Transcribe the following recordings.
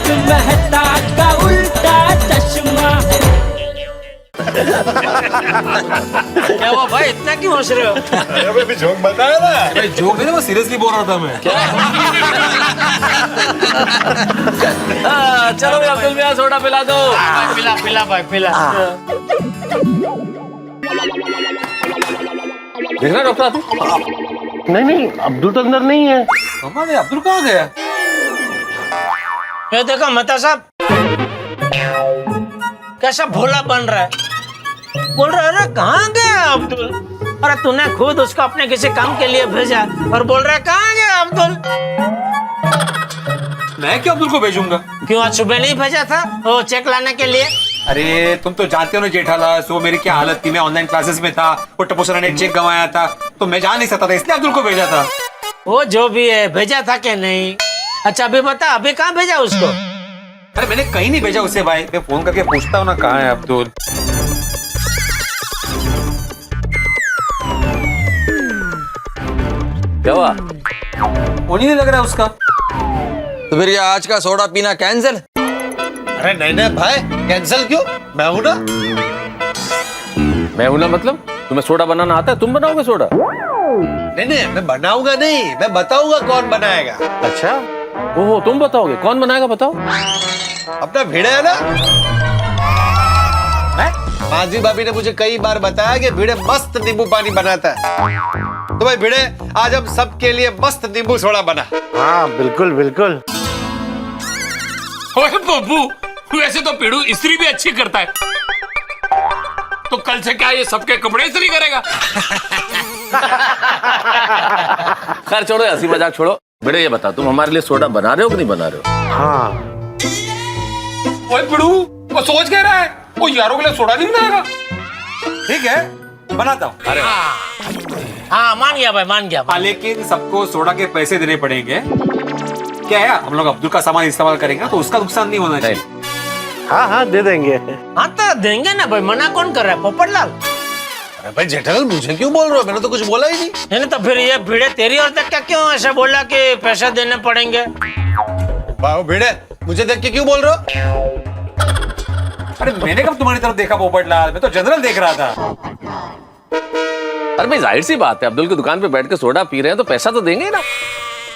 तारक मेहता का उल्टा चश्मा। क्या हुआ भाई, इतना क्यों हंस रहे हो? अभी जोक बताया ना। भाई जोक नहीं, वो सीरियसली बोल रहा था मैं। चलो भाई अब्दुल भैया सोडा पिला दो। पिला पिला भाई पिला। देख रहा डॉक्टर आते? नहीं अब्दुल तो अंदर नहीं है। अम्मा ने अब्दुल कहाँ गया? ये देखो मेहता साहब कैसा भोला बन रहा है, बोल रहा है अरे कहाँ गया अब्दुल? अरे तूने खुद उसको अपने किसी काम के लिए भेजा और बोल रहा है कहाँ गया अब्दुल? मैं क्यों अब्दुल को भेजूंगा? क्यों आज सुबह नहीं भेजा था वो चेक लाने के लिए? अरे तुम तो जानते हो ना जेठालाल, वो मेरी क्या हालत थी, मैं ऑनलाइन क्लासेस में था, वो टपोसरा ने चेक गंवाया था, तो मैं जा नहीं सकता था, इसलिए अब्दुल को भेजा था। वो जो भी है भेजा था कि नहीं? अच्छा अभी बता, अभी कहाँ भेजा उसको? अरे मैंने कहीं नहीं भेजा उसे भाई, मैं फोन करके पूछता हूँ ना कहाँ है अब्दुल। क्या हुआ? फोन ही नहीं लग रहा है उसका। तो फिर ये आज का सोडा पीना कैंसिल? अरे नहीं भाई, कैंसिल क्यों? मैं हूं ना। मैं हूं ना मतलब? तुम्हें सोडा बनाना आता है? तुम बनाओगे सोडा? नहीं मैं बनाऊंगा नहीं, मैं बताऊंगा कौन बनाएगा। अच्छा, ओहो तुम बताओगे? कौन बनाएगा बताओ? अपना भिड़े है ना। माजी भाभी ने मुझे कई बार बताया कि भिड़े मस्त नींबू पानी बनाता है। तो भाई भिड़े, आज हम सबके लिए मस्त नींबू सोडा बना। हाँ बिल्कुल बिल्कुल। ओए बब्बू, वैसे तो पिड़ू इस्त्री भी अच्छी करता है, तो कल से क्या ये सबके कपड़े इस्त्री करेगा? खैर छोड़ो, हंसी मजाक छोड़ो। बेटे ये बता, तुम हमारे लिए सोडा बना रहे हो कि नहीं बना रहे हो? हाँ ओए पिड़ू, वो सोच क्या रहा है? वो यारों के लिए सोडा नहीं बनाएगा? ठीक है बनाता हूँ। अरे हाँ मान गया भाई, मान गया। हाँ, लेकिन सबको सोडा के पैसे देने पड़ेंगे। क्या है, हम लोग अब्दुल का सामान इस्तेमाल करेंगे तो उसका नुकसान नहीं होना चाहिए। हाँ दे देंगे। हाँ तो देंगे ना भाई, मना कौन कर रहा है? पोपटलाल। अरे भाई जेठालाल, मुझे क्यों बोल रहे हो? मैंने तो कुछ बोला ही नहीं। नहीं तो फिर ये भिड़े तेरी ओर तक क्या क्यों ऐसा बोला कि पैसा देने पड़ेंगे? वाह भिड़े, मुझे देख के क्यों बोल रहे हो? अरे मैंने कब तुम्हारी तरफ देखा पोपटलाल, मैं तो जनरल देख रहा था। अरे भाई जाहिर सी बात है, अब्दुल की दुकान पे बैठ के सोडा पी रहे हैं तो पैसा तो देंगे ना।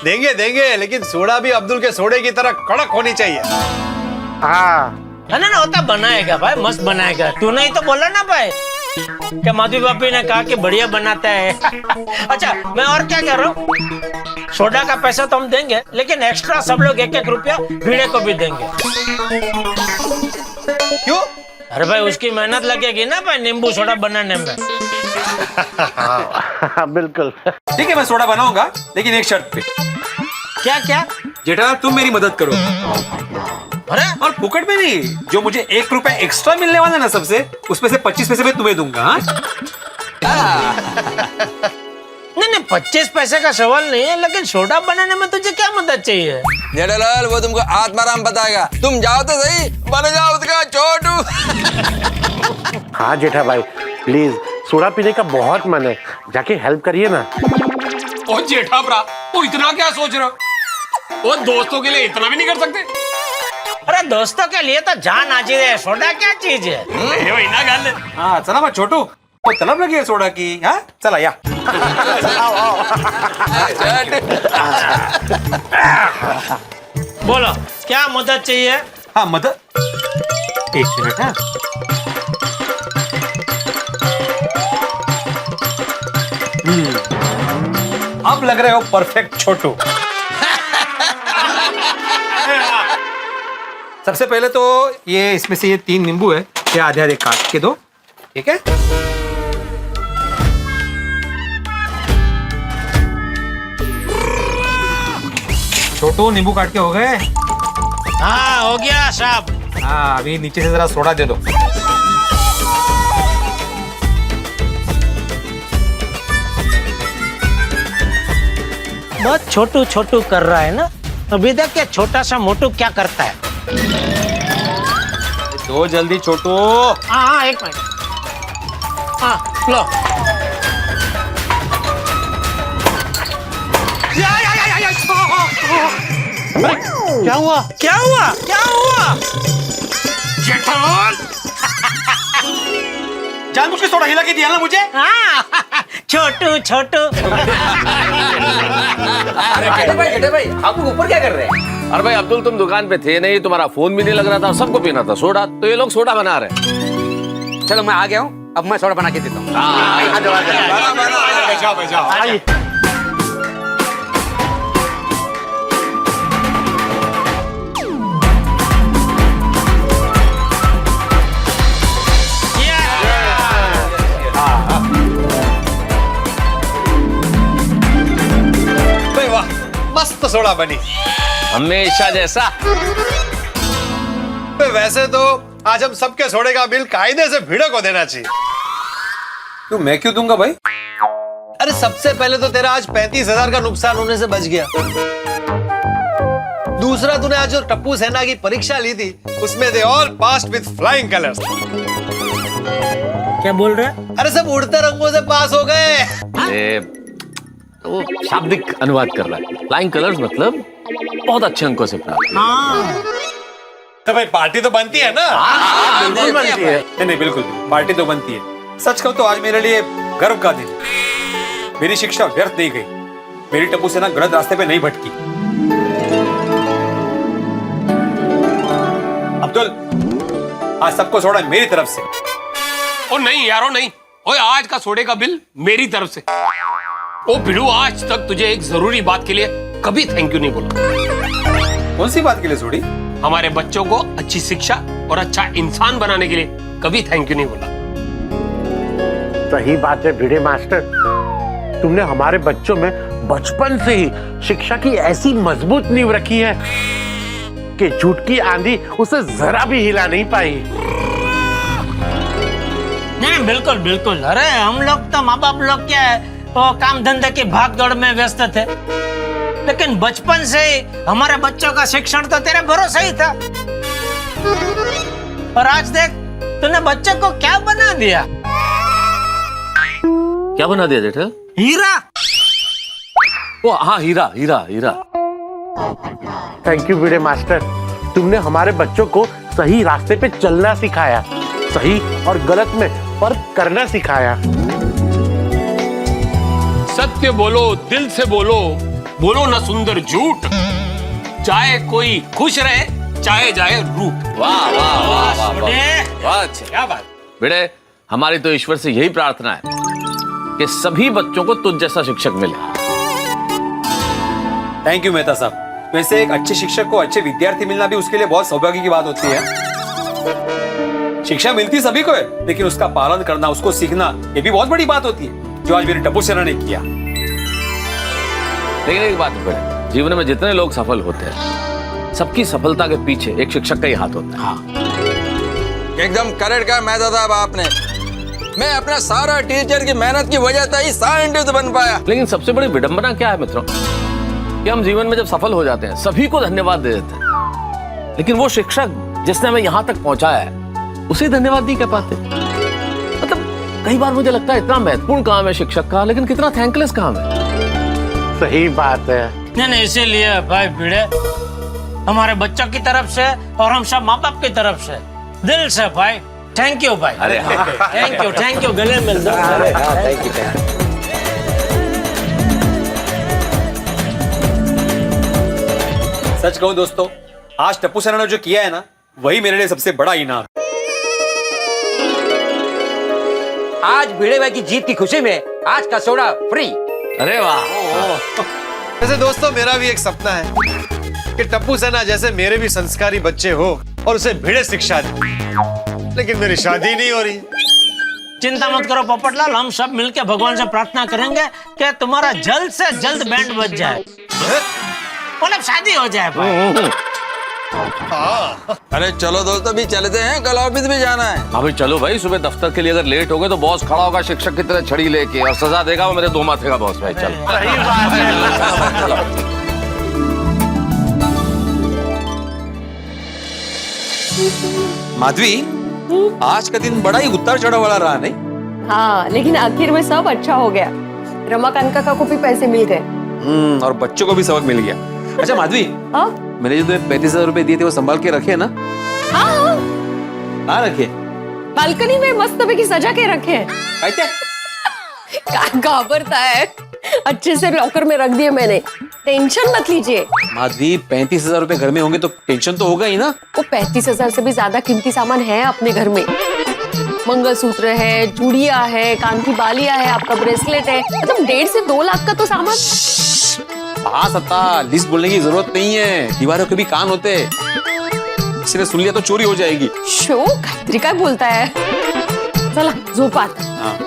देंगे, लेकिन सोडा भी अब्दुल के सोडे की तरह कड़क होनी चाहिए। हाँ ना होता बनाएगा भाई, मस्त बनाएगा। तू नहीं तो बोला ना भाई क्या माधवी बापी ने कहा कि बढ़िया बनाता है। अच्छा मैं और क्या कह रहा हूँ, सोडा का पैसा तो हम देंगे, लेकिन एक्स्ट्रा सब लोग 1-1 रुपया भिड़े को भी देंगे। क्यों? अरे भाई उसकी मेहनत लगेगी ना भाई नींबू सोडा बनाने में। हाँ बिल्कुल। ठीक है मैं सोडा बनाऊंगा, लेकिन एक शर्त पे। क्या क्या? जेठालाल तुम मेरी मदद करो। अरे और फुकट में नहीं, जो मुझे 1 रुपया एक्स्ट्रा मिलने वाला है ना सबसे, उसमें से 25 पैसे मैं तुम्हें दूंगा। नहीं 25 पैसे का सवाल नहीं है, लेकिन सोडा बनाने में तुझे क्या मदद चाहिए? जेठालाल वो तुमको आत्माराम बताएगा, तुम जाओ तो सही, बन जाओ उसका छोटू। हाँ जेठा भाई प्लीज, सोडा पीने का बहुत मन है, जाके हेल्प करिए ना। ओ जेठा भरा, वो इतना क्या सोच रहा? वो दोस्तों के लिए इतना भी नहीं कर सकते? अरे दोस्तों के लिए तो जान हाजिर है, सोडा क्या चीज है? वही ना गल। हाँ चला मैं छोटू, वो तलब लगी है सोडा की। हाँ चला या। बोलो क्या मदद चाहिए? हाँ मदद, 1 मिनट। हाँ अब लग रहे हो परफेक्ट छोटू। सबसे पहले तो ये इसमें से ये 3 नींबू है, ये आधे आधे काट के दो, ठीक है? छोटू नींबू काट के हो गए? हाँ हो गया साहब। हाँ अभी नीचे से जरा सोडा दे दो। बहुत छोटू छोटू कर रहा है ना, अभी तक क्या छोटा सा मोटू क्या करता है? दो जल्दी छोटू। हाँ 1 मिनट। हाँ लो। क्या हुआ? क्या हुआ? क्या हुआ? जेठालाल जानबूझ के सोडा हिला के दिया ना मुझे। हाँ, छोटू छोटू। अरे भाई आप लोग ऊपर क्या कर रहे हैं? अरे भाई अब्दुल तुम दुकान पे थे नहीं, तुम्हारा फोन भी नहीं लग रहा था, सबको पीना था सोडा, तो ये लोग सोडा बना रहे हैं। चलो मैं आ गया हूँ, अब मैं सोडा बना के देता हूँ। आइए। भाई वाह, मस्त सोडा बनी। हमेशा जैसा। वैसे तो आज हम सबके सोडे का बिल कायदे से भिड़े को देना चाहिए। तो मैं क्यों दूंगा भाई? अरे सबसे पहले तो तेरा आज 35,000 का नुकसान होने से बच गया। दूसरा, तूने आज जो टप्पू सेना की परीक्षा ली थी उसमें they all passed with flying colours. क्या बोल रहे? अरे सब उड़ते रंगों से पास हो गए। वो शाब्दिक अनुवाद कर रहा है। फ्लाइंग कलर्स मतलब बहुत अच्छे अंकों से प्राप्त। तो भाई पार्टी तो बनती है ना? बिल्कुल बनती है। नहीं बिल्कुल पार्टी तो बनती है। सच कहूं तो आज मेरे लिए गर्व का दिन। मेरी शिक्षा व्यर्थ नहीं गई, मेरी टप्पू सेना गलत रास्ते पे नहीं भटकी। अब्दुल आज सबको सोडा मेरी तरफ से। ओ नहीं यारो नहीं, ओए आज का सोडे का बिल मेरी तरफ से। ओ भिड़ू आज तक तुझे एक जरूरी बात के लिए कभी थैंक यू नहीं बोला। कौन सी बात के लिए सोडी? हमारे बच्चों को अच्छी शिक्षा और अच्छा इंसान बनाने के लिए कभी थैंक यू नहीं बोला। सही बात है भिड़े मास्टर, तुमने हमारे बच्चों में बचपन से ही शिक्षा की ऐसी मजबूत नींव रखी है कि झूठ की आंधी उसे जरा भी हिला नहीं पाई। नहीं बिल्कुल बिल्कुल। अरे हम लोग तो माँ बाप लोग क्या है, वो काम धंधे की भाग दौड़ में व्यस्त थे, लेकिन बचपन से ही हमारे बच्चों का शिक्षण तो तेरे भरोसे ही था। और आज देख तूने बच्चों को क्या बना दिया। क्या बना दिया जेठा? हीरा। वो हाँ हीरा हीरा हीरा। थैंक यू भिड़े मास्टर, तुमने हमारे बच्चों को सही रास्ते पे चलना सिखाया, सही और गलत में फर्क करना सिखाया। सत्य बोलो, दिल से बोलो, बोलो ना सुंदर झूठ, चाहे कोई खुश रहे चाहे जाए रूठ। वाह वाह वाह वाह वाह। क्या बात। बेटे हमारी तो ईश्वर से यही प्रार्थना है कि सभी बच्चों को तुझ जैसा शिक्षक मिले। थैंक यू मेहता साहब। वैसे एक अच्छे शिक्षक को अच्छे विद्यार्थी मिलना भी उसके लिए बहुत सौभाग्य की बात होती है। शिक्षा मिलती सभी को है, लेकिन उसका पालन करना, उसको सीखना, ये भी बहुत बड़ी बात होती है, जो आज मेरे टप्पू सेना ने किया। लेकिन एक बात है, जीवन में जितने लोग सफल होते हैं सबकी सफलता के पीछे एक शिक्षक का ही हाथ होता है। हाँ। एकदम करेक्ट कहा मेहता साहब आपने। मैं अपना सारा टीचर की मेहनत की वजह से ही साइंटिस्ट बन पाया। लेकिन सबसे बड़ी विडंबना क्या है मित्रों, कि हम जीवन में जब सफल हो जाते हैं सभी को धन्यवाद दे देते हैं, लेकिन वो शिक्षक जिसने हमें यहाँ तक पहुंचाया है उसे धन्यवाद नहीं कह पाते। मतलब कई बार मुझे लगता है इतना महत्वपूर्ण काम है शिक्षक का, लेकिन कितना थैंकलेस काम है। सही बात है। नहीं इसीलिए भाई भिड़े हमारे बच्चों की तरफ से और हम सब माँ बाप की तरफ से दिल से भाई थैंक यू भाई। अरे हाँ। थैंक यू गले मिल दो। Thank you. सच कहूं दोस्तों, आज टप्पू सेना ने जो किया है ना, वही मेरे लिए सबसे बड़ा इनाम। आज भिड़े भाई की जीत की खुशी में आज का सोडा फ्री। अरे वाह। वैसे दोस्तों मेरा भी एक सपना है कि टप्पू सेना जैसे मेरे भी संस्कारी बच्चे हो और उसे भिड़े शिक्षा दे, लेकिन मेरी शादी नहीं हो रही। चिंता मत करो पोपटलाल, हम सब मिलकर भगवान से प्रार्थना करेंगे कि तुम्हारा जल्द से जल्द बैंड बज जाए, मतलब शादी हो जाए भाई। अरे चलो दोस्तों भी चलते हैं, कल ऑफिस भी जाना है। हाँ भाई चलो भाई, सुबह दफ्तर के लिए अगर लेट हो गए तो बॉस खड़ा होगा शिक्षक की तरह छड़ी लेके और सजा देगा वो मेरे दो माथे का बॉस भाई। चल सही बात है। माधवी, आज का दिन बड़ा ही उतार चढ़ाव वाला रहा नहीं? हाँ, लेकिन आखिर में सब अच्छा हो गया। रमाकांत काका को भी पैसे मिल गए। और बच्चों को भी सबक मिल गया। अच्छा माधवी, हाँ मैंने जो तुम्हें 35,000 रुपए दिए थे वो संभाल के रखे है ना? हाँ, कहाँ रखे? बालकनी में मस्त की सजा के रखे हैं। घबरता है, अच्छे से लॉकर में रख दिए मैंने, टेंशन मत लीजिए। माधवी 35,000 रुपए घर में होंगे तो टेंशन तो होगा ही ना। वो 35,000 से भी ज्यादा कीमती सामान है अपने घर में। मंगलसूत्र है, चूड़िया है, कान की बालियां है, आपका ब्रेसलेट है, मतलब 1.5 से 2 लाख का तो सामान। पास आता, लिस्ट बोलने की जरूरत नहीं है, दीवारों के भी कान होते हैं, किसी ने सुन लिया तो चोरी हो जाएगी। शो काहीतरी काय बोलता है। चला झोपा आता। हाँ।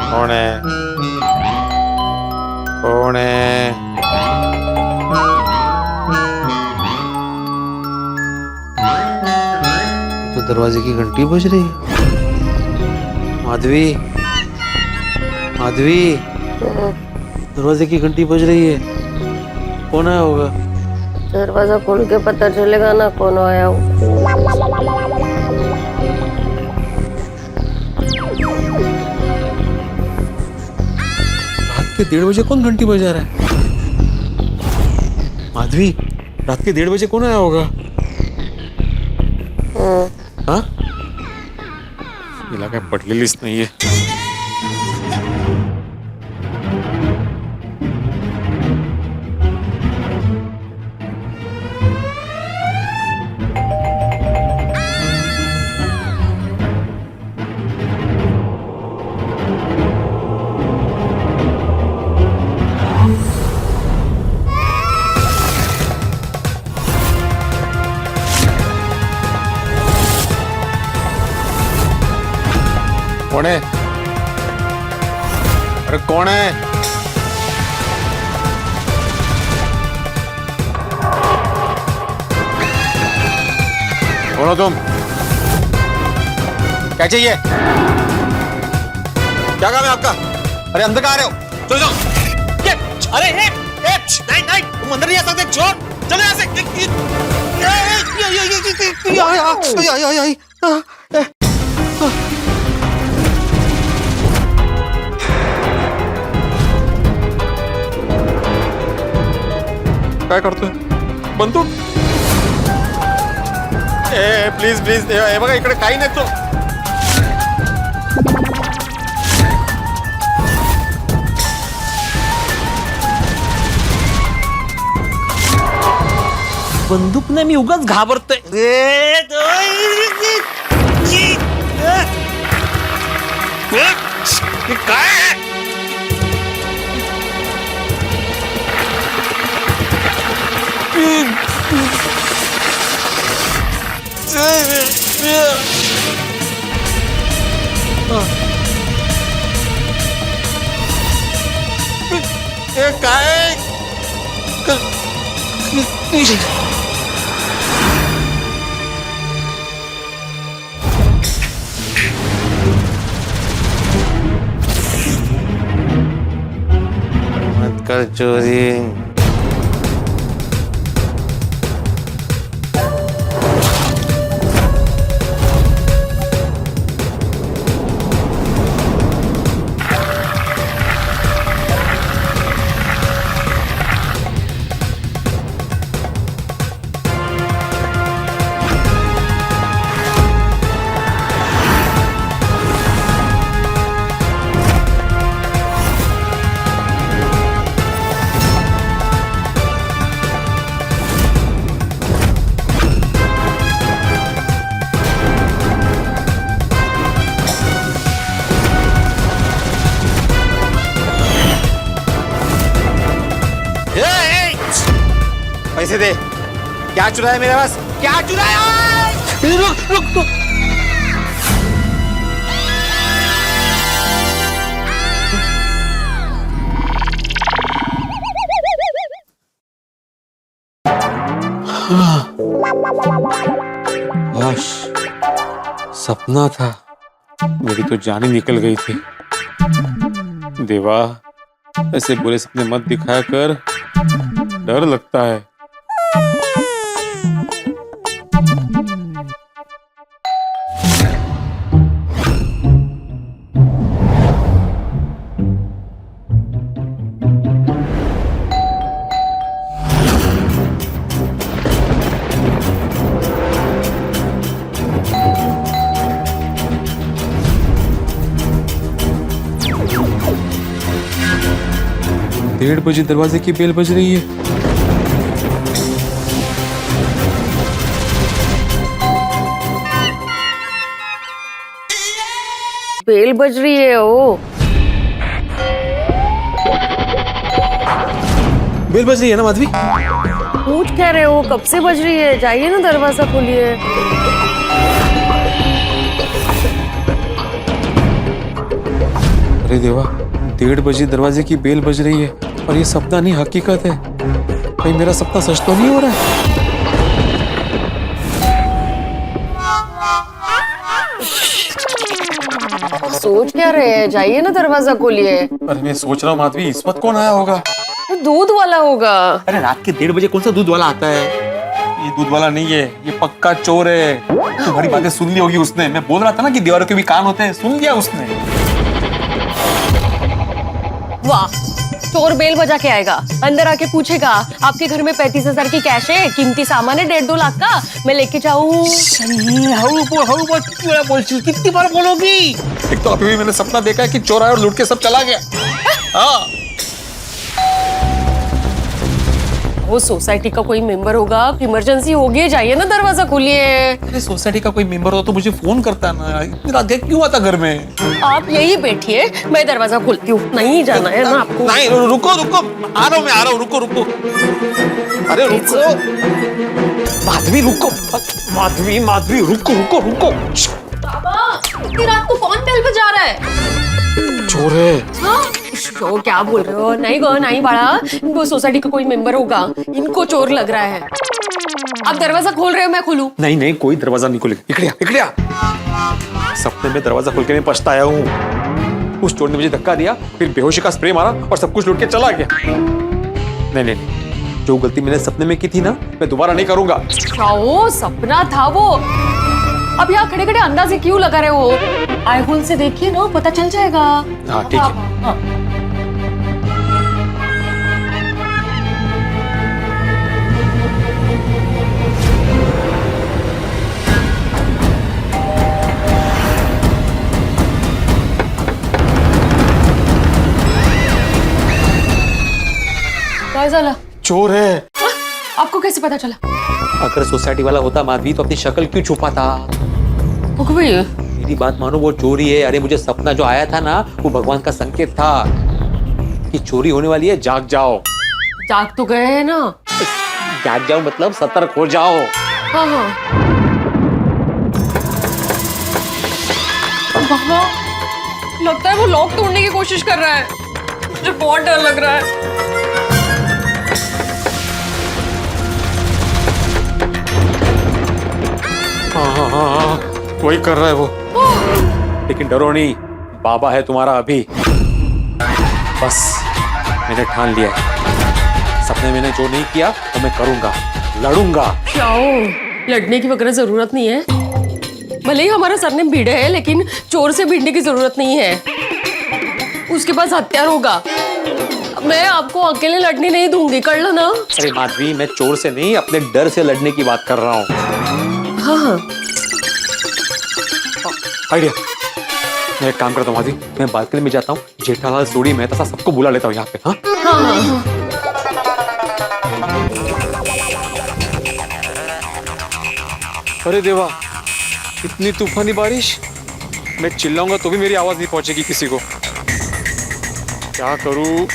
कौन है? कौन है? तो दरवाजे की घंटी बज रही है। माधवी, माधवी, दरवाजे की घंटी बज रही है। कौन आया होगा? दरवाजा खोल के पता चलेगा ना कौन आया हो। रात के 1:30 बजे कौन घंटी बजा रहा है? माधवी, रात के 1:30 बजे कौन आया होगा? हाँ? इलाका पटली लिस्ट नहीं है। कौन है? अरे कौन है? कौन हो तुम? क्या चाहिए? क्या काम है आपका? अरे अंदर कहाँ आ रहे हो? चलो जाओ। अरे नहीं नहीं, तुम अंदर नहीं आ सकते, छोड़, चलो यहाँ से। काय करतोय? बंदूक? प्लीज प्लीज, हे बघा इकडे काही नाही तो। बंदूक नाही, मी उगाच घाबरतोय। काय? काय? मत कर चोरी। पैसे दे। क्या चुराया मेरे पास? क्या चुराया? रुक रुक रुक। बस सपना था, मेरी तो जान ही निकल गई थी। देवा, ऐसे बुरे सपने मत दिखाया कर, डर लगता है। डेढ़ बजे दरवाजे की बेल बज रही है। बेल बज रही है ओ। बेल बज रही है ना माधवी? पूछ क्या रहे हो, कब से बज रही है? जाइए ना दरवाजा खोलिए। अरे देवा, 1:30 बजे दरवाजे की बेल बज रही है और ये सपना नहीं हकीकत है। कहीं मेरा सपना सच तो नहीं हो रहा है? सोच क्या रहे हैं? जाइए ना दरवाजा खोलिए। अरे मैं सोच रहा हूँ माधवी, इस वक्त कौन आया होगा? तो दूध वाला होगा। अरे रात के 1:30 बजे कौन सा दूध वाला आता है? ये दूध वाला नहीं है, ये पक्का चोर है। तुम्हारी बातें सुन ली होगी उसने। मैं बोल रहा था ना कि दीवारों के भी कान होते हैं, सुन लिया उसने। वाह, चोर बेल बजा के आएगा, अंदर आके पूछेगा आपके घर में 35,000 की कैश है, कीमती सामान है 1.5-2 लाख का, मैं लेके जाऊं। कितनी बार बोलोगी? एक तो अभी भी मैंने सपना देखा है कि चोर आया और लूट के सब चला गया। हाँ, वो सोसाइटी का कोई मेंबर होगा, इमरजेंसी होगी, जाइए ना दरवाजा खोलिए। अरे सोसाइटी का कोई मेंबर हो तो मुझे फोन करता ना। इतनी रात क्यों आता घर में? आप यही बैठिए, मैं दरवाजा खोलती हूँ। नहीं जाना है ना आपको? नहीं, रुको रुको, आ रहा हूँ मैं, आ रहा हूँ, रुको रुको। अरे रुको माधवी, रुको माधवी, माधवी रुको रुको रुको। पापा, इतनी रात को कौन बेल बजा रहा है? चोर है। हाँ? तो क्या बोल रहे हो? नहीं गो, नहीं बाड़ा, वो सोसाइटी का कोई मेंबर होगा, इनको चोर लग रहा है। आप दरवाजा खोल रहे हो, मैं खोलूं? नहीं नहीं, कोई दरवाजा नहीं खोलेगा। इकड़िया इकड़िया, सपने में दरवाजा खोल के मैं पछताया हूँ। उस चोर ने मुझे धक्का दिया, फिर बेहोशी का स्प्रे मारा और सब कुछ लूट के चला गया। नहीं नहीं, जो गलती मैंने सपने में की थी ना, मैं दोबारा नहीं करूंगा। जाओ, सपना था वो। अब यहाँ खड़े खड़े अंदाजे क्यों लगा रहे हो? आई होल से देखिए ना, पता चल जाएगा। हाँ ठीक है। हाँ। काय झालं? चोर है। आपको कैसे पता चला? अगर सोसाइटी वाला होता माधवी तो अपनी शक्ल क्यों छुपाता? मेरी बात मानो, वो चोरी है। अरे मुझे सपना जो आया था ना, वो भगवान का संकेत था कि चोरी होने वाली है, जाग जाओ। जाग तो गए हैं ना। जाग जाओ मतलब सतर्क हो जाओ। हाँ हाँ। बाबा, लगता है वो लॉक तोड़ने की कोशिश कर रहा है। मुझे बहुत डर लग रहा है। हाँ, वही कर रहा है वो। लेकिन डरो नहीं, बाबा है तुम्हारा अभी। बस मैंने ठान लिया है, सपने मैंने जो नहीं किया तो मैं करूंगा, लड़ूंगा। जाओ, लड़ने की वगैरह जरूरत नहीं है। भले ही हमारा सरनेम भिड़े है, लेकिन चोर से भिड़ने की जरूरत नहीं है। उसके पास हथियार होगा। मैं आपको अकेले लड़ने नहीं दूंगी, कर लो ना। अरे माधवी, मैं चोर से नहीं, अपने डर से लड़ने की बात कर रहा हूँ। हाँ। आइडिया। मैं एक काम करता हूँ माधवी, मैं बालकनी में जाता हूँ, जेठालाल, सोडी, मेहता सा सबको बुला लेता हूँ यहाँ पे। हाँ हाँ हाँ। अरे देवा, इतनी तूफानी बारिश, मैं चिल्लाऊंगा तो भी मेरी आवाज नहीं पहुंचेगी किसी को। क्या करूं?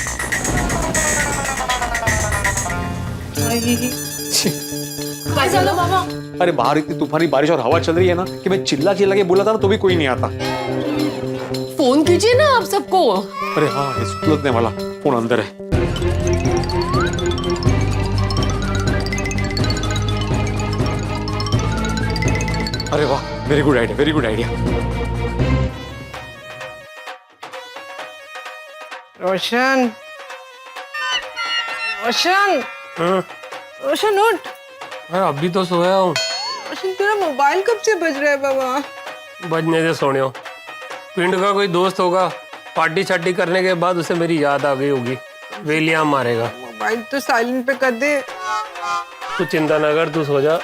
चलो मामा। अरे बाहर इतनी तूफानी बारिश और हवा चल रही है ना कि मैं चिल्ला चिल्ला के बोला था ना तो भी कोई नहीं आता। फोन कीजिए ना आप सबको। अरे हाँ, ये सुलगने वाला फोन अंदर है। अरे वाह, very good idea, very good idea. Roshan, Roshan, Roshan उठ। मैं अभी तो सोया हूँ। रोशन तेरा मोबाइल कब से बज रहा है बाबा? बजने से सोने हो। पिंड का कोई दोस्त होगा, पार्टी शार्टी करने के बाद उसे मेरी याद आ गई होगी, वेलियां मारेगा। मोबाइल तो साइलेंट पे कर दे। तू चिंता ना कर, तू सो जा,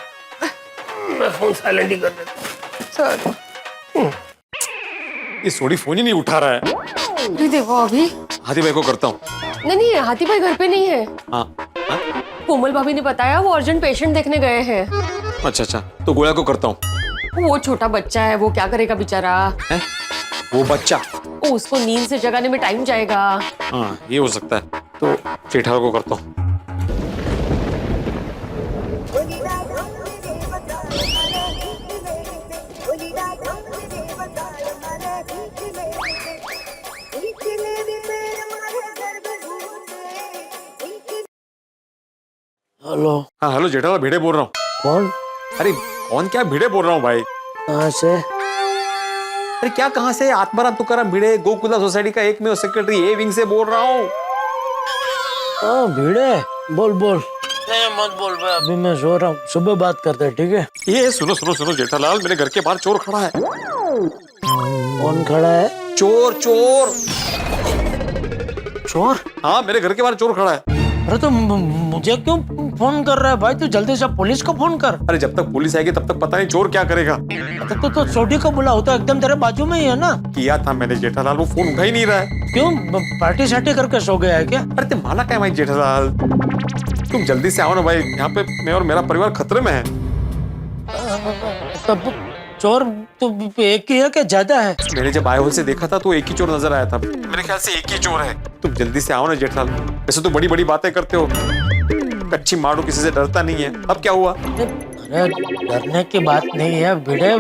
मैं फोन साइलेंट ही कर देता हूँ। सर ये सोडी फोन ही नहीं उठा रहा है। ये देखो अभी। हाथी भाई को करता हूँ। नहीं, हाथी भाई घर पे नहीं है। हाँ, कोमल भाभी ने बताया वो अर्जेंट पेशेंट देखने गए हैं। अच्छा, तो गोया को करता हूँ। वो छोटा बच्चा है, वो क्या करेगा बेचारा। वो बच्चा, उसको नींद से जगाने में टाइम जाएगा। हाँ ये हो सकता है, तो जेठालाल को करता हूँ। हेलो। हाँ हेलो जेठालाल, भिड़े बोल रहा हूँ। कौन? अरे कौन क्या, भिड़े बोल रहा हूँ भाई। कहाँ से? अरे क्या कहाँ से, आत्माराम तुकाराम भिड़े, गोकुला सोसाइटी का एकमेव सेक्रेटरी ए विंग से बोल रहा हूँ। हाँ भिड़े, बोल बोल। नहीं मत बोल भाई, अभी मैं सो रहा हूँ, सुबह बात करते हैं, ठीक है? ये सुनो जेठालाल, मेरे घर के बाहर चोर खड़ा है। कौन खड़ा है? चोर। चोर? हाँ मेरे घर के बाहर चोर खड़ा है। अरे तो मुझे क्यों फोन कर रहा है भाई? तू जल्दी से पुलिस को फोन कर। अरे जब तक पुलिस आएगी तब तक पता नहीं चोर क्या करेगा। तो सोडी को बुला, होता एकदम तेरे बाजू में ही है ना। किया था मैंने जेठालाल, वो फोन उठा ही नहीं रहा है। क्यों, पार्टी शार्टी करके सो गया है क्या? अरे तुम माना क्या भाई जेठालाल, तुम जल्दी से आओ ना भाई, यहाँ पे मैं और मेरा परिवार खतरे में है। तब चोर तो एक ही है कि ज्यादा है? मैंने जब आए से देखा था तो एक ही चोर नजर आया था। मेरे ख्याल से एक ही चोर है। तुम जल्दी से आओ ना जेठालाल, वैसे तो बड़ी बड़ी बातें करते हो, कच्ची मारो, किसी से डरता नहीं है, अब क्या हुआ? अरे डरने की बात नहीं है भिड़े,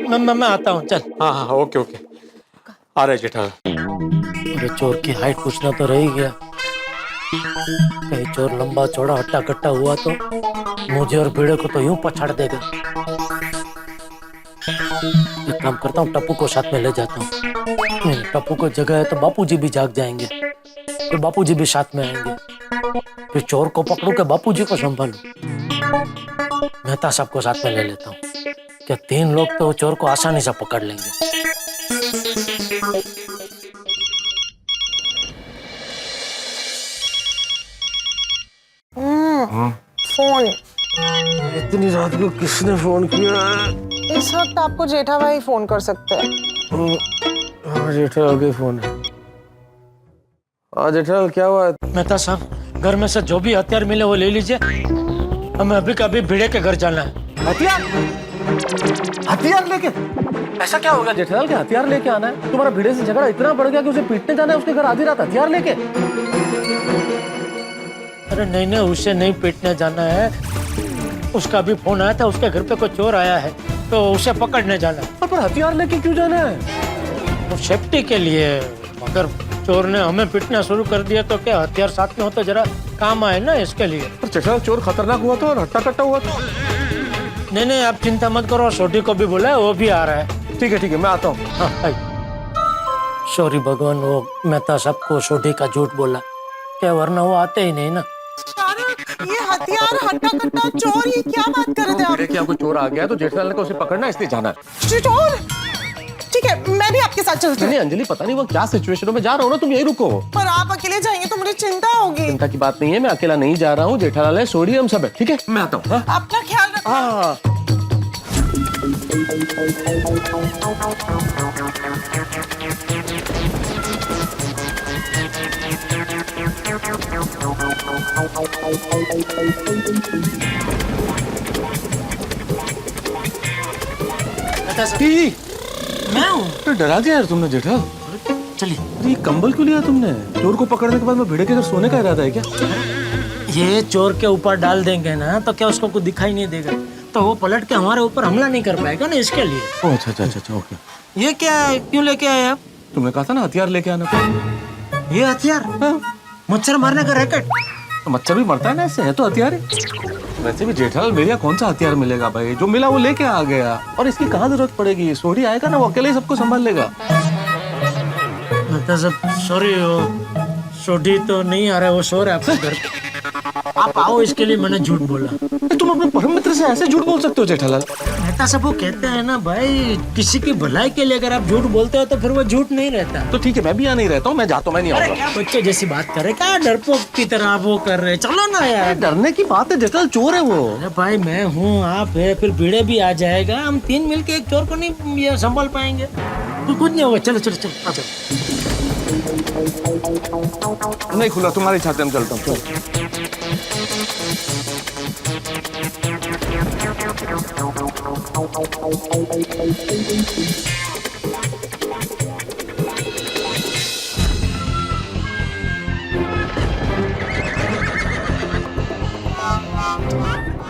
मैं आता हूँ, चल। हाँ ओके आ रहे जेठालाल। अरे चोर की हाइट पूछना तो रह ही गया, कहीं चोर लंबा चौड़ा हट्टा कट्टा हुआ तो मुझे और भिड़े को तो यूं पछाड़ देगा। एक काम करता हूँ, टप्पू को साथ में ले जाता हूँ। टप्पू को जगह है तो बापूजी भी जाग जाएंगे, फिर बापूजी भी साथ में आएंगे, फिर चोर को पकड़ू के बापूजी को संभालू। मेहता साहब को साथ में ले लेता हूँ, क्या 3 लोग तो चोर को आसानी से पकड़ लेंगे। फोन इतनी रात को किसने फोन किया? इस वक्त आपको जेठा भाई फोन कर सकते हैं। हाँ जेठालाल का फोन है। हाँ जेठालाल क्या हुआ? मेहता साहब, घर में से जो भी हथियार मिले वो ले लीजिए, हमें अभी का अभी भिड़े के घर जाना है। हथियार लेके? ऐसा क्या होगा जेठालाल के हथियार लेके आना है? तुम्हारा भिड़े से झगड़ा इतना बढ़ गया कि उसे पीटने जाना है उसके घर आधी रात हथियार लेके? अरे नहीं, उसे नहीं पीटने जाना है, उसका भी फोन आया था, उसके घर पे कोई चोर आया है तो उसे पकड़ने जाना है। पर हथियार लेके क्यों जाना है? वो सेफ्टी के लिए। अगर चोर ने हमें पीटना शुरू कर दिया तो क्या, हथियार साथ में हो तो जरा काम आए ना, इसके लिए। पर जेठालाल चोर खतरनाक हुआ तो और हट्टा कट्टा हुआ तो? नहीं आप चिंता मत करो, सोडी को भी बोला है, वो भी आ रहा है। ठीक है मैं आता हूँ। हाँ सॉरी भगवान, वो मेहता साहब को सोडी का झूठ बोला, क्या वरना वो आते ही नहीं ना। ये हथियार, हट्टा कट्टा, चोर, ये क्या बात कर रहे थे आप? क्या कोई चोर आ गया तो जेठालाल ने उसे पकड़ना इसलिए जाना है। चोर? ठीक है, मैं भी आपके साथ चलती हूँ। नहीं अंजलि, पता नहीं वो क्या सिचुएशन में जा रहा हूँ ना, तुम यही रुको। पर आप अकेले जाएंगे तो मुझे चिंता होगी। चिंता की बात नहीं है, मैं अकेला नहीं जा रहा हूँ, जेठालाल है, सोडी, हम सब है, ठीक है? मैं आता हूँ। अपना ख्याल रखना। हाँ मैं हूँ। तो डरा दिया यार तुमने जेठा। चलिए। ये कंबल क्यों लिया तुमने? चोर को पकड़ने के बाद मैं भिड़े के घर सोने का इरादा है क्या? ये चोर के ऊपर डाल देंगे ना तो क्या उसको कुछ दिखाई नहीं देगा, तो वो पलट के हमारे ऊपर हमला नहीं कर पाएगा ना, इसके लिए। अच्छा अच्छा अच्छा ओके। ये क्या है, क्यों लेके आए आप? तुमने कहा था ना हथियार लेके आना। ये हथियार? मच्छर मारने का रैकेट? तो मच्छर भी मरता है ना, इससे है तो हथियार ही। वैसे भी जेठालाल मेरे यहाँ कौन सा हथियार मिलेगा भाई, जो मिला वो लेके आ गया, और इसकी कहाँ जरूरत पड़ेगी। सोरी आएगा ना, वो अकेले ही सबको संभाल लेगा। मतलब सब सॉरी, सोडी तो नहीं आ रहा है, वो सो रहा है आपके घर पे। आप आओ, इसके लिए मैंने झूठ बोला। तुम अपने परम मित्र से ऐसे झूठ बोल सकते हो जेठालाल? मेहता सब वो कहते हैं ना भाई, किसी की भलाई के लिए अगर आप झूठ बोलते हो तो फिर वो झूठ नहीं रहता। तो ठीक है, मैं भी यहाँ नहीं रहता हूँ, मैं जाता हूँ, मैं नहीं आऊंगा। क्या बच्चे जैसी बात कर रहे, क्या डरपोक की तरह आप वो कर रहे, चलो ना यार। डरने की बात है जेठालाल, चोर है वो। अरे भाई मैं हूँ, आप है, फिर भीड़े भी आ जाएगा, हम तीन मिलके एक चोर को नहीं ये संभाल पाएंगे, तो कुछ नहीं होगा। चलो चलो चलो आ जाओ। नहीं खुला, तुम्हारी छाते में चलता हूँ।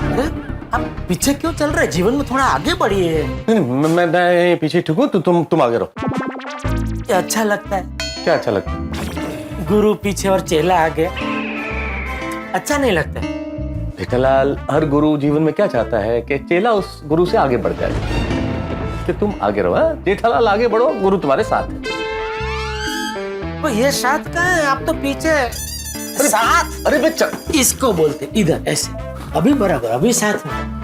अरे आप पीछे क्यों चल रहे, जीवन में थोड़ा आगे बढ़िए। मैं पीछे ठीक हूँ, तो तुम आगे रहो। क्या अच्छा लगता है? क्या अच्छा लगता है? गुरु पीछे और चेला आगे, अच्छा नहीं लगता है? जेठालाल, हर गुरु जीवन में क्या चाहता है कि चेला उस गुरु से आगे बढ़ जाए, कि तुम आगे रहो। जेठालाल आगे बढ़ो, गुरु तुम्हारे साथ है। तो ये साथ का है, आप तो पीछे। साथ? अरे बच्चा, इसको बोलते इधर ऐसे, अभी बराबर, अभी साथ में।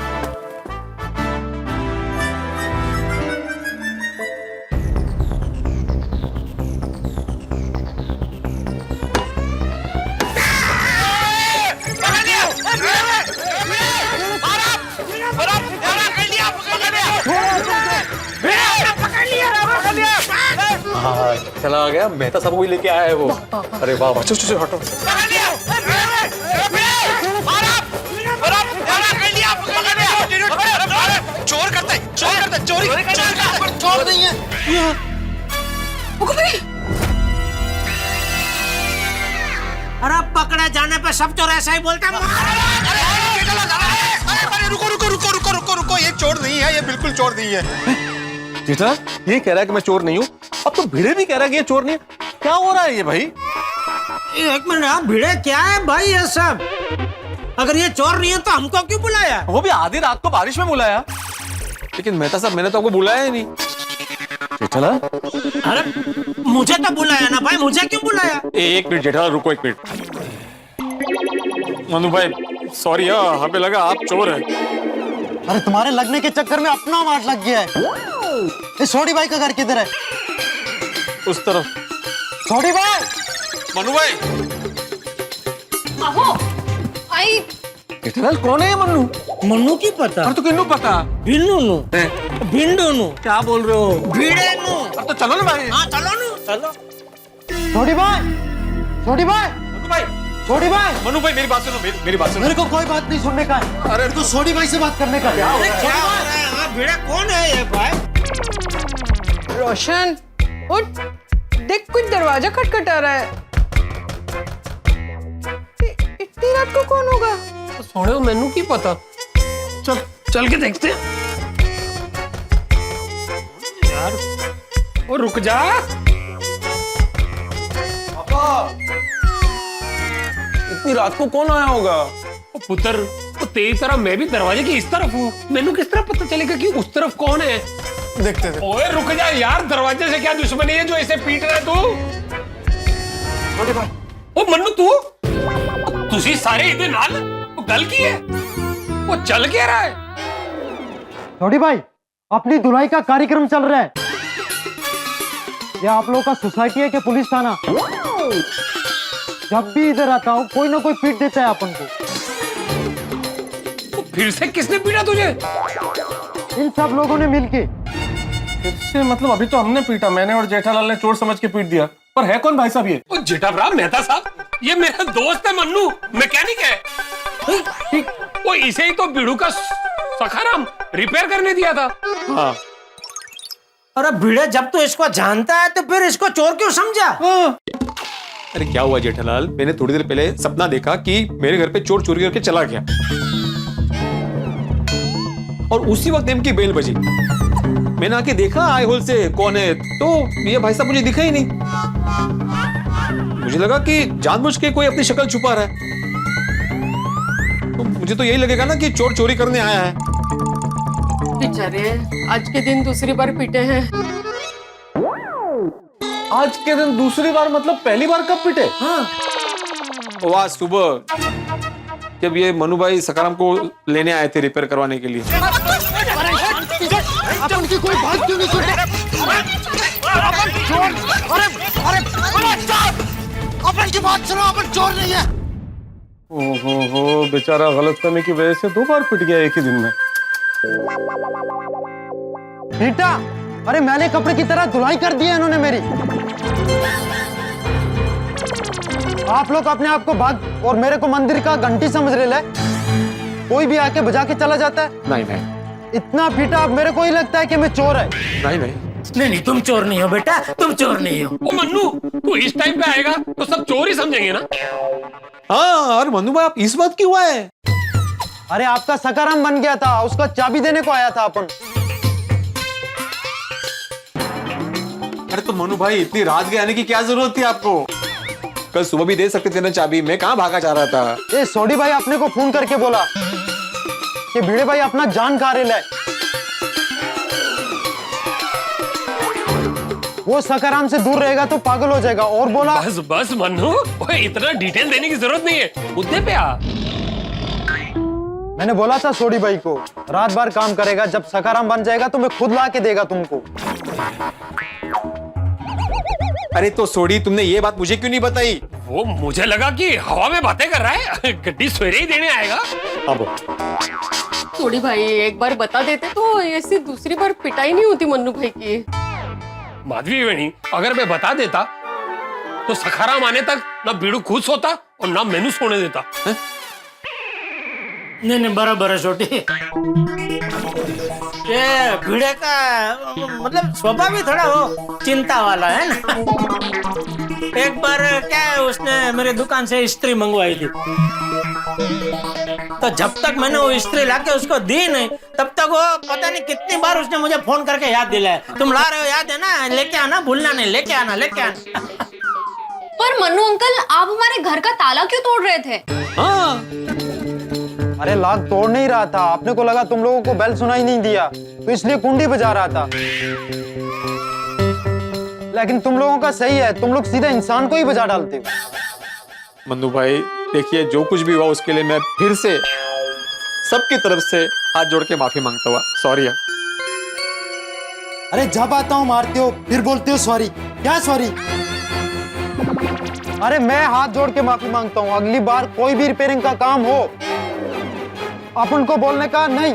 चला आ गया, मेहता साहब वही लेके आया है वो। अरे वाह वाह, चलो हटो। चोर करते चोरी चोर नहीं है। अरे पकड़े जाने पे सब चोर ऐसा ही बोलते हैं। रुको, ये चोर नहीं है, ये बिल्कुल चोर नहीं है। जेठा ये कह रहा है कि मैं चोर नहीं हूँ, अब तो भिड़े भी कह रहा है कि ये चोर नहीं है। क्या हो रहा है ये भाई? एक मिनट, आप भिड़े क्या है भाई ये सब? अगर ये चोर नहीं है तो हमको क्यों बुलाया? वो भी आधी रात को बारिश में बुलाया। लेकिन मेहता साहब, मैंने तो आपको बुलाया ही नहीं। जेठालाल, अरे मुझे तो बुलाया ना भाई, मुझे क्यों बुलाया? एक मिनट जेठालाल, रुको एक मिनट। मनु भाई सॉरी, हमें लगा आप चोर है। अरे तुम्हारे लगने के चक्कर में अपना मार लग गया है। इस छोटी भाई का घर किधर है? उस तरफ। छोटी भाई, मनु भाई, आहो, आई। जेठालाल कौन है ये मन्नू? मन्नू की पता? और तो किन्नू पता? बिन्नू नु, बिंडू नु। क्या बोल रहे हो? भिड़े नु। अब तो चलो ना भाई। हाँ चलो नु, चलो। छोटी भाई, छोटी भाई, मनु भाई, छोटी भाई, मनु भाई मेरी बात सुनो, मेरी बात सुनो। मेरे को कोई बात नहीं सुनने का है। अरे तो छोटी भाई से बात करने का है। अरे क्या हो रहा है? हाँ, भिड़े कौन है ये भाई? रोशन उठ, देख कुछ दरवाजा खटखटा रहा है। इतनी रात को कौन होगा? सोने मैनू की पता। चल चल के देखते हैं। यार ओ रुक जा। इतनी रात को कौन आया होगा? ओ पुत्र, तो तेरी तरह मैं भी दरवाजे की इस तरफ हूँ, मैनू किस तरह पता चलेगा कि उस तरफ कौन है? देखते थे। ओए रुक जा यार, दरवाजे से क्या दुश्मनी है जो इसे पीट रहा है तू? ओ मन्नू तू तुसी सारे इधर नाल वो गल की है, वो चल क्या रहा है? छोटी भाई, अपनी धुलाई का कार्यक्रम चल रहा है। यह आप लोगों का सोसाइटी है कि पुलिस थाना? जब भी इधर आता हूँ कोई ना कोई पीट देता है अपन को। तो फिर से किसने पीटा तुझे? इन सब लोगों ने मिलके। फिर से मतलब अभी तो हमने पीटा, मैंने और जेठालाल ने चोर समझ के पीट दिया। पर है कौन भाई साहब ये? ओ जेठाभरा मेहता साहब, ये मेरा दोस्त है मन्नू, मैकेनिक है। वो इसे ही तो बिड़ू का सखाराम रिपेयर करने दिया था। हाँ। अरे भिड़े, जब तो इसको जानता है तो फिर इसको चोर क्यों समझा? अरे क्या हुआ जेठालाल, मैंने थोड़ी देर पहले सपना देखा कि मेरे घर पे चोर चोरी करके चला गया और उसी वक्त नेम की बेल बजी। मैंने आके देखा आई होल से कौन है, तो ये भाई साहब मुझे दिखा ही नहीं। मुझे लगा कि जानबूझ के कोई अपनी शक्ल छुपा रहा है। तो मुझे तो यही लगेगा ना कि चोर चोरी करने आया है। बेचारे आज के दिन दूसरी बार पीटे हैं। आज के दिन दूसरी बार मतलब पहली बार कब पिटे? हाँ। वाह, सुबह जब ये मनु भाई सकाराम को लेने आए थे रिपेयर करवाने के लिए। आप उनकी कोई बात क्यों नहीं सुनते? अपन की बात सुनो, अपन चोर नहीं है। ओहो, बेचारा गलतफहमी की वजह से 2 बार पिट गया एक ही दिन में। बेटा, अरे मैंने कपड़े की तरह धुलाई कर दी है इन्होंने मेरी। आप लोग अपने आप को भाग और मेरे को मंदिर का घंटी समझ रहे ले। कोई भी आके बजा के चला जाता है। नहीं नहीं इतना पीटा अब मेरे को ही लगता है कि मैं चोर है। नहीं नहीं नहीं नहीं, तुम चोर नहीं हो बेटा, तुम चोर नहीं हो। ओ मन्नू, तू इस टाइम पे आएगा तो सब चोर ही समझेंगे ना। हाँ, और मनु भाई आप इस बात क्यों आए? अरे आपका सकाराम बन गया था, उसका चाबी देने को आया था अपन। अरे तो मनु भाई इतनी रात के आने की क्या जरूरत थी आपको? कल सुबह भी दे सकते थे ना चाबी, मैं कहाँ भागा जा रहा था। ये सोडी भाई अपने को फोन करके बोला कि भिड़े भाई अपना जान खा रहे है। वो सकाराम से दूर रहेगा तो पागल हो जाएगा। और बोला बस बस मन्नू, ओए इतना डिटेल देने की जरूरत नहीं है, मुद्दे पे आ। मैंने बोला था सोडी भाई को रात भर काम करेगा, जब सकाराम बन जाएगा तो मैं खुद ला के देगा तुमको। अरे तो सोडी, तुमने ये बात मुझे क्यों नहीं बताई? वो मुझे लगा कि हवा में बातें कर रहा है, गड्डी सवेरे ही देने आएगा। अब थोड़ी भाई एक बार बता देते तो ऐसी दूसरी बार पिटाई नहीं होती मन्नू भाई की। माधवी वेणी, अगर मैं बता देता तो सखाराम आने तक ना बीड़ू खुश होता और ना मैनू सोने देता। नहीं नहीं, बराबर है छोटी। ये भिड़े का मतलब स्वभाव भी थोड़ा वो चिंता वाला है ना। एक बार क्या है, उसने मेरे दुकान से इस्त्री मंगवाई थी, तो जब तक मैंने वो इस्त्री लाके उसको दी नहीं, तब तक वो पता नहीं कितनी बार उसने मुझे फोन करके याद दिलाया, तुम ला रहे हो, याद है ना, लेके आना, भूलना नहीं, लेके आना, लेके आना। पर मन्नू अंकल, आप हमारे घर का ताला क्यों तोड़ रहे थे? हाँ, अरे लाख तोड़ नहीं रहा था, अपने को लगा तुम लोगों को बेल सुनाई नहीं दिया तो इसलिए कुंडी बजा रहा था। लेकिन तुम लोगों का सही है, तुम लोग सीधे इंसान को ही बजा डालते हो। मन्नू भाई देखिए, जो कुछ भी हुआ उसके लिए मैं फिर से सबकी तरफ से हाथ जोड़ के माफी मांगता हुआ सॉरी। अरे जब आता हूँ मारते हो, फिर बोलते हो सॉरी। क्या सॉरी? अरे मैं हाथ जोड़ के माफी मांगता हूँ, अगली बार कोई भी रिपेयरिंग का काम हो अपन को बोलने का नहीं।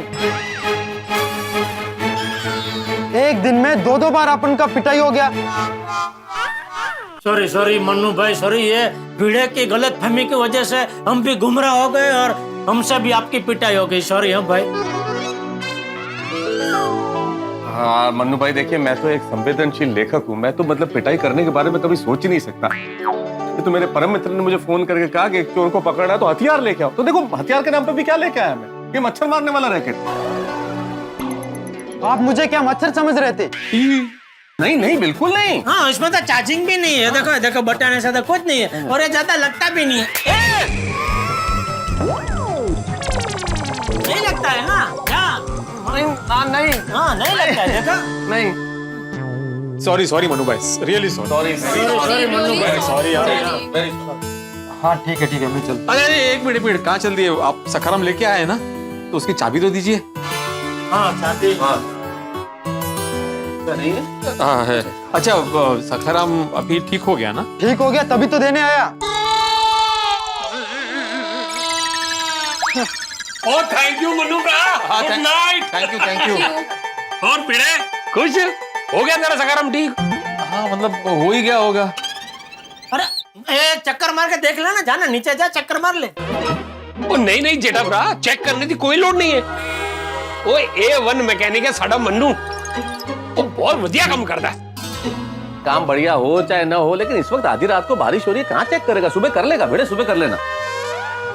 एक दिन में 2-2 बार अपन का पिटाई हो गया। सॉरी सॉरी मन्नू भाई, सॉरी। ये भिड़े की गलत फहमी की वजह से हम भी गुमराह हो गए और हमसे भी आपकी पिटाई हो गई। सॉरी है भाई। हाँ मन्नू भाई, देखिए मैं तो एक संवेदनशील लेखक हूँ, मैं तो मतलब पिटाई करने के बारे में कभी सोच ही नहीं सकता। ये तो मेरे परम मित्र ने मुझे फोन करके कहा कि एक चोर को पकड़ा है तो हथियार लेके आओ। तो देखो हथियार के नाम पे भी क्या लेके आया मैं, ये मच्छर मारने वाला रैकेट। आप मुझे क्या मच्छर समझ रहे थे? नहीं नहीं, बिल्कुल नहीं। हाँ, इसमें तो चार्जिंग भी नहीं है, देखो देखो बटन ऐसा तो कुछ नहीं है, और ये ज्यादा लगता भी नहीं है। नहीं लगता है ना? नहीं हाँ नहीं लगता है, देखो। नहीं। सॉरी मनु भाई, रियली सॉरी। सॉरी मन्नू भाई, सॉरी यार। हाँ ठीक है मैं चलता। अरे एक मिनट, कहाँ चल दिए आप? सखाराम लेके आए ना, तो उसकी चाबी तो दीजिए। हाँ चाबी। हाँ है। अच्छा, सखाराम अभी ठीक हो गया ना? ठीक हो गया, तभी तो देने आया। ओ थैंक यू मन्नू भ्रा, गुड नाइट। Thank you. और भिड़े खुश हो गया तेरा सखाराम ठीक? हाँ मतलब हो ही गया होगा। अरे एक चक्कर मार के देख लेना, जाना नीचे जा, चक्कर मार ले। ओ नहीं जेठा भ्रा, चेक करने की कोई लोड नहीं है। ओ A1 मैकेनिक है साडा मन्नू, वो बहुत बढ़िया काम करता है। काम बढ़िया हो चाहे ना हो, लेकिन इस वक्त आधी रात को बारिश हो रही है, कहाँ चेक करेगा? सुबह कर लेगा भिड़े, सुबह कर लेना।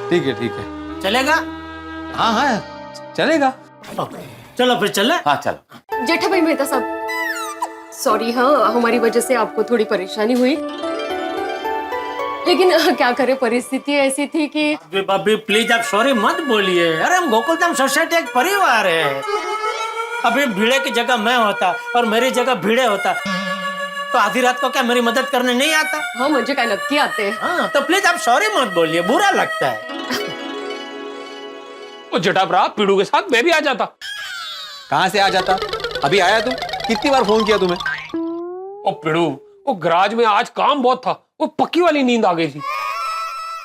ठीक है। चलेगा? हाँ हाँ चलेगा। चलो फिर चले। हाँ चलो। जेठा भाई मेहता साहब, सॉरी, हाँ हमारी वजह से आपको थोड़ी परेशानी हुई, लेकिन क्या करे, परिस्थिति ऐसी थी कि अभी प्लीज आप सॉरी मत बोलिए। अरे हम गोकुलधाम सोसाइटी एक परिवार है। अभी भिड़े की जगह मैं होता और मेरी जगह भिड़े होता तो आधी रात को क्या मेरी मदद करने नहीं आता? हाँ मुझे क्या नक्की आते हैं। हाँ तो प्लीज आप सॉरी मत बोलिए, बुरा लगता है। वो जटाभरा पीड़ू के साथ मैं भी आ जाता। कहाँ से आ जाता? अभी आया तू? कितनी बार फोन किया तुम्हें? ओ पीड़ू, वो गराज में आज काम बहुत था, वो पक्की वाली नींद आ गई थी।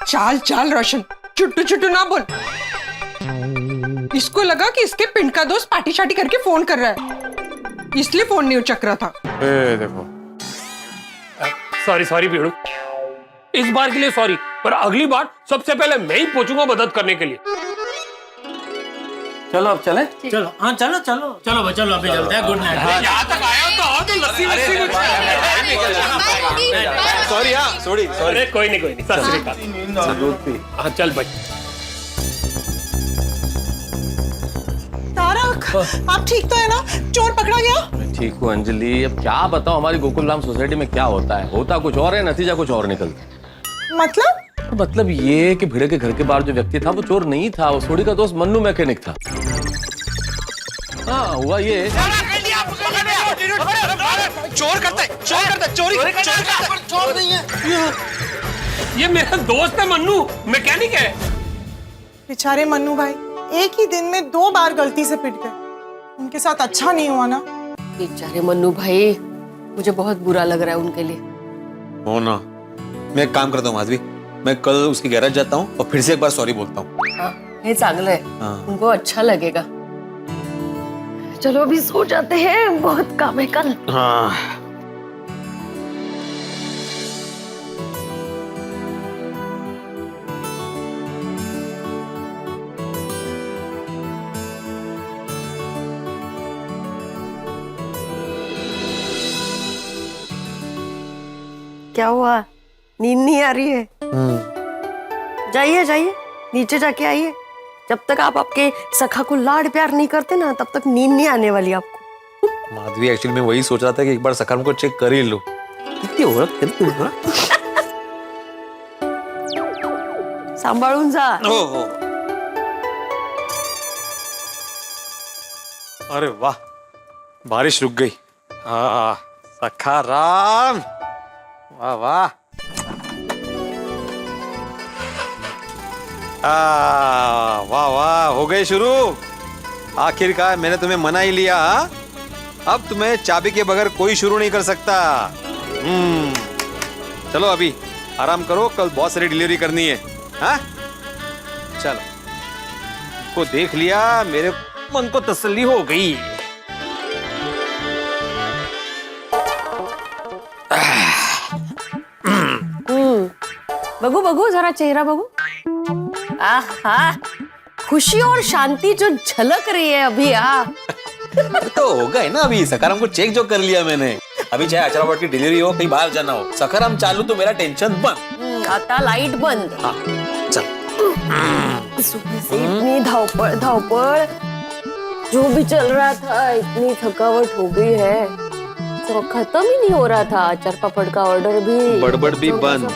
चाल चाल रोशन, चुट्टू चुट्टू ना बोल। इसको लगा कि इसके पिंड का दोस्त पार्टी शार्टी करके फोन कर रहा है, इसलिए फोन नहीं उचक रहा था। देखो सॉरी पीड़ू, इस बार के लिए सॉरी, पर अगली बार सबसे पहले मैं ही पहुंचूंगा मदद करने के लिए। चलो अब चले। चलो हाँ चलो भाई, चलो अभी चलते हैं। Good night. यहाँ तक आया तो लस्सी सॉरी। हाँ सॉरी। अरे कोई नहीं। सत श्री अकाल। हाँ चल भाई। तारक, आप ठीक तो है ना? चोर पकड़ा गया? ठीक हूँ अंजलि, अब क्या बताऊँ हमारी गोकुलधाम सोसाइटी में क्या होता है, होता कुछ और है, नतीजा कुछ और निकलता। मतलब ये कि भिड़े के घर के बाहर जो व्यक्ति था वो चोर नहीं था, वो सोडी का दोस्त मन्नू मैकेनिक था। हाँ हुआ ये। चोर नहीं है। ये मेरा दोस्त है मन्नू, मैकेनिक है। बेचारे मन्नू भाई एक ही दिन में 2 बार गलती से पिट गए। उनके साथ अच्छा नहीं हुआ ना? बेचारे मन्नू भाई, मुझे बहुत बुरा लग रहा है उनके लिए। हो ना। मैं एक काम करता हूँ माधवी, मैं कल उसकी गैराज जाता हूँ और फिर से एक बार सॉरी बोलता हूँ। हाँ ये चांगला है, उनको अच्छा लगेगा। चलो अभी सो जाते हैं, बहुत काम है कल। हाँ क्या हुआ, नींद नहीं आ रही है? जाइए नीचे जाके आइए। जब तक आप आपके सखा को लाड प्यार नहीं करते ना, तब तक नींद नहीं आने वाली आपको। माधवी, एक्चुअली मैं वही सोच रहा था कि एक बार सखा को चेक कर ही लो। सांभाळून जा। ओहो, अरे वाह, बारिश रुक गई। हाँ सखा राम, वाह वाह। वाह वाह, हो गए शुरू। आखिरकार मैंने तुम्हें मना ही लिया। अब तुम्हें चाबी के बगैर कोई शुरू नहीं कर सकता। चलो अभी आराम करो, कल बहुत सारी डिलीवरी करनी है। हाँ चलो, को देख लिया, मेरे मन को तसल्ली हो गई। बघू जरा चेहरा बघू। आहा, खुशी और शांति जो झलक रही है अभी। तो हो गए ना, अभी सखाराम को चेक जो कर लिया मैंने। अभी चाहे अचारावट की डिलीवरी हो, कहीं बाहर जाना हो, सखाराम चालू तो मेरा टेंशन बंद। आता लाइट बंद। हाँ चल। सुबह से इतनी धावपळ, जो भी चल रहा था, इतनी थकावट हो गई है, तो खत्म ही नहीं हो रहा था। अचार पापड़ का ऑर्डर भी, बड़बड़ भी बंद।